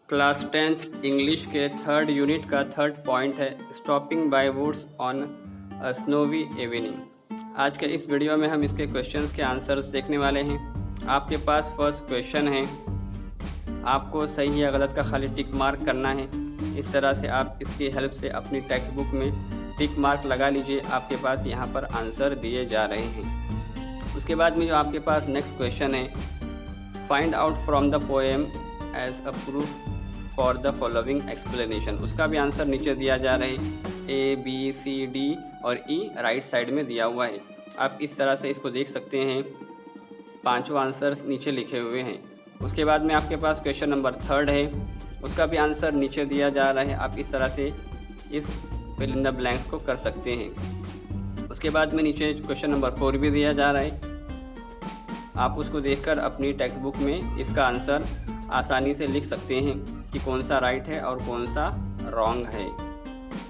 Class 10th English के third unit का third point है stopping by woods on a snowy evening. आज के इस वीडियो में हम इसके क्वेश्चंस के आंसर्स देखने वाले हैं। आपके पास फर्स्ट क्वेश्चन है, आपको सही या गलत का खाली टिक मार्क करना है। इस तरह से आप इसकी हेल्प से अपनी टेक्स्ट बुक में टिक मार्क लगा लीजिए। आपके पास यहाँ पर आंसर दिए जा रहे हैं। उसके बाद में जो आपके पास नेक्स्ट क्वेश्चन है, find out from the poem as a proof for the following explanation. उसका भी आंसर नीचे दिया जा रहा है। ए बी सी डी और ई राइट साइड में दिया हुआ है। आप इस तरह से इसको देख सकते हैं। पांचों आंसर्स नीचे लिखे हुए हैं। उसके बाद में आपके पास क्वेश्चन नंबर थर्ड है, उसका भी आंसर नीचे दिया जा रहा है। आप इस तरह से इस फिल इन द ब्लैंक्स को कर सकते हैं। उसके बाद में नीचे क्वेश्चन नंबर 4 भी दिया जा रहा है। आप उसको देखकर अपनी टेक्स्ट बुक में इसका आंसर आसानी से लिख सकते हैं कि कौन सा राइट है और कौन सा रॉन्ग है।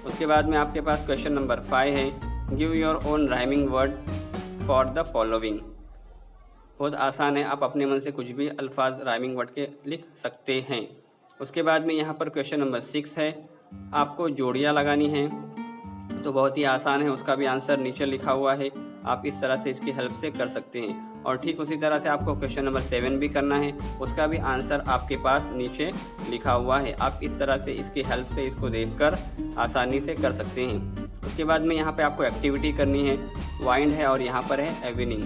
उसके बाद में आपके पास क्वेश्चन नंबर 5 है, give your own rhyming word for the following. बहुत आसान है, आप अपने मन से कुछ भी अल्फाज राइमिंग वर्ड के लिख सकते हैं। उसके बाद में यहाँ पर क्वेश्चन नंबर 6 है, आपको जोड़ियाँ लगानी हैं। तो बहुत ही आसान है, उसका भी आंसर नीचे लिखा हुआ है। आप इस तरह से इसकी हेल्प से कर सकते हैं। और ठीक उसी तरह से आपको क्वेश्चन नंबर 7 भी करना है, उसका भी आंसर आपके पास नीचे लिखा हुआ है। आप इस तरह से इसकी हेल्प से इसको देखकर आसानी से कर सकते हैं। उसके बाद में यहाँ पे आपको एक्टिविटी करनी है, वाइंड है और यहाँ पर है इवनिंग।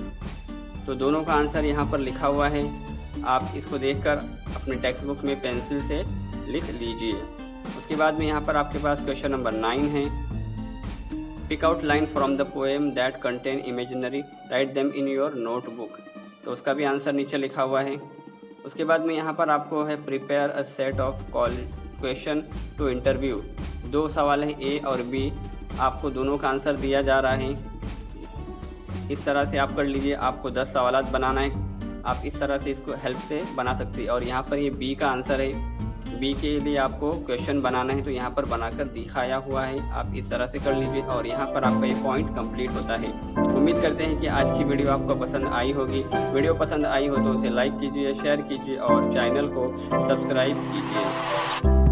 तो दोनों का आंसर यहाँ पर लिखा हुआ है। आप इसको देखकर अपने टेक्स्ट बुक में पेंसिल से लिख लीजिए। उसके बाद में यहाँ पर आपके पास क्वेश्चन नंबर 9 है, pick out line from the poem that contain imaginary, write them in your notebook. तो उसका भी आंसर नीचे लिखा हुआ है। उसके बाद में यहाँ पर आपको है, prepare a set of question to interview. 2 सवाल है, ए और बी। आपको दोनों का आंसर दिया जा रहा है। इस तरह से आप कर लीजिए। आपको 10 सवाल बनाना है। आप इस तरह से इसको हेल्प से बना सकते हैं। और यहाँ पर ये बी का आंसर है। बी के लिए आपको क्वेश्चन बनाना है, तो यहाँ पर बनाकर दिखाया हुआ है। आप इस तरह से कर लीजिए और यहाँ पर आपका ये पॉइंट कंप्लीट होता है। उम्मीद करते हैं कि आज की वीडियो आपको पसंद आई होगी। वीडियो पसंद आई हो तो उसे लाइक कीजिए, शेयर कीजिए और चैनल को सब्सक्राइब कीजिए।